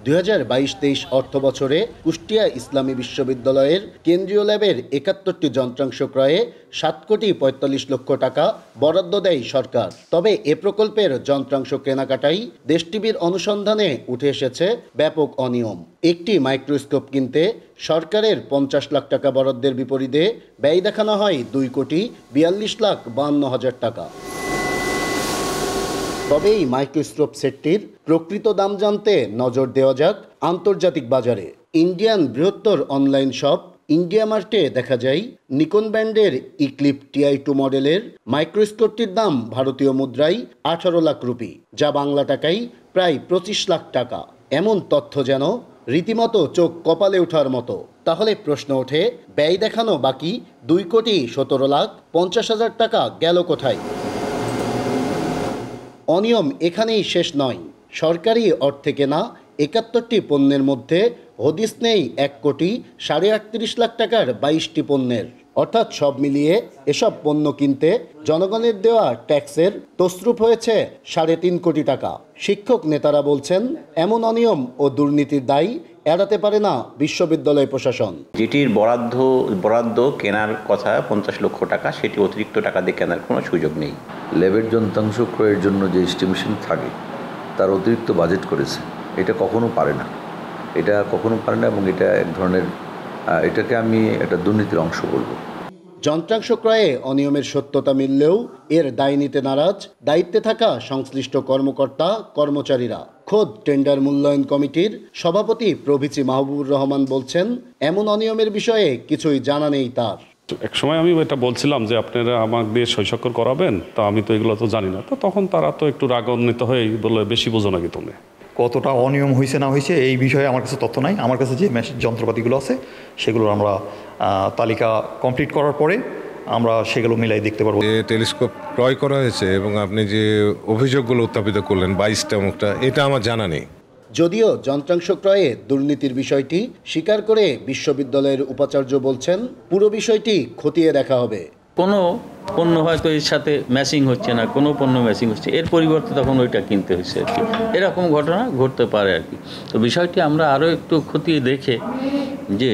2022-23 অর্থ বছরে কুষ্টিয়া ইসলামী বিশ্ববিদ্যালয়ের কেন্দ্রীয় ল্যাবের 71টি যন্ত্রাংশ ক্রয়ে 7,45,00,000 টাকা বরাদ্দ দেয় সরকার। তবে এ প্রকল্পের যন্ত্রাংশ কেনাকাটায় দেশ টিভির অনুসন্ধানে উঠে এসেছে ব্যাপক অনিয়ম। একটি মাইক্রোস্কোপ কিনতে সরকারের 50 লাখ টাকা বরাদ্দের বিপরীতে ব্যয় দেখানো হয় 2,42,52,000 টাকা। তবে এই মাইক্রোস্কোপ সেটটির প্রকৃত দাম জানতে নজর দেওয়া যাক আন্তর্জাতিক বাজারে। ইন্ডিয়ান বৃহত্তর অনলাইন শপ ইন্ডিয়া মার্টে দেখা যায় নিকন ব্র্যান্ডের ইক্লিপ TI2 মডেলের মাইক্রোস্কোপটির দাম ভারতীয় মুদ্রায় 18 লাখ রুপি, যা বাংলা টাকায় প্রায় 25 লাখ টাকা। এমন তথ্য যেন রীতিমতো চোখ কপালে ওঠার মতো। তাহলে প্রশ্ন ওঠে, ব্যয় দেখানো বাকি 2,17,50,000 টাকা গেল কোথায়? অনিয়ম এখানেই শেষ নয়। সরকারি অর্থে কেনা 71টি পণ্যের মধ্যে হদিস নেই 1,38,00,000 টাকার 22টি পণ্যের। অর্থাৎ সব মিলিয়ে এসব পণ্য কিনতে জনগণের দেওয়া ট্যাক্সের তছরূপ হয়েছে 3.5 কোটি টাকা। শিক্ষক নেতারা বলছেন, এমন অনিয়ম ও দুর্নীতির দায় এড়াতে পারে না বিশ্ববিদ্যালয় প্রশাসন। যেটির বরাদ্দ কেনার কথা 50 লক্ষ টাকা, সেটি অতিরিক্ত টাকা দিয়ে কেনার কোনো সুযোগ নেই। ল্যাবের যন্ত্রাংশ ক্রয়ের জন্য যে এস্টিমেশন থাকে তার অতিরিক্ত বাজেট করেছে, এটা কখনো পারে না এবং এটা এক ধরনের, এটাকে আমি একটা দুর্নীতির অংশ বলবো। যন্ত্রাংশ ক্রয়ে অনিয়মের সত্যতা মিললেও এর দায় নিতে নারাজ দায়িত্বে থাকা সংশ্লিষ্ট কর্মকর্তা কর্মচারীরা। খোদ টেন্ডার মূল্যায়ন কমিটির সভাপতি প্রভিচি মাহবুবুর রহমান বলছেন, এমন অনিয়মের বিষয়ে কিছুই জানা নেই তার। এক সময় আমি এটা বলছিলাম যে আপনারা আমাকে দিয়ে সই-স্বাক্ষর করাবেন, তা আমি তো এগুলো তো জানি না। তো তখন তারা তো একটু রাগান্বিত হয়ে বলে, বেশি বোঝো নাকি তুমি। কতটা অনিয়ম হয়েছে না হয়েছে এই বিষয়ে আমার কাছে তথ্য নাই। আমার কাছে যে যন্ত্রপাতিগুলো আছে সেগুলোর আমরা তালিকা কমপ্লিট করার পরে আমরা সেগুলো মিলাই দেখতে পারবো। টেলিস্কোপ ক্রয় করা হয়েছে এবং আপনি যে অভিযোগগুলো উত্থাপিত করলেন 22টা মুখটা, এটা আমার জানা নেই। যদিও যন্ত্রাংশ ক্রয়ে দুর্নীতির বিষয়টি স্বীকার করে বিশ্ববিদ্যালয়ের উপাচার্য বলছেন, পুরো বিষয়টি খতিয়ে দেখা হবে। কোনো পণ্য হয়তো এর সাথে ম্যাচিং হচ্ছে না, কোনো পণ্য ম্যাচিং হচ্ছে, এর পরিবর্তে তখন ওইটা কিনতে হচ্ছে আর কি। এরকম ঘটনা ঘটতে পারে আর কি। তো বিষয়টি আমরা আরও একটু খতিয়ে দেখে যে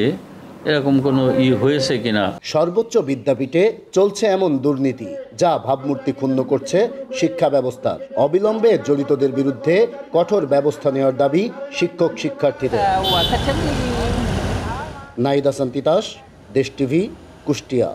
এরকম কোনো হয়েছে কিনা। সর্বোচ্চ বিদ্যাপীঠে চলছে এমন দুর্নীতি যা ভাবমূর্তি ক্ষুণ্ণ করছে শিক্ষা ব্যবস্থার। অবিলম্বে জড়িতদের বিরুদ্ধে কঠোর ব্যবস্থা নেওয়ার দাবি শিক্ষক শিক্ষার্থীদের। নাহিদ হাসান তিতাস, দেশ টিভি, কুষ্টিয়া।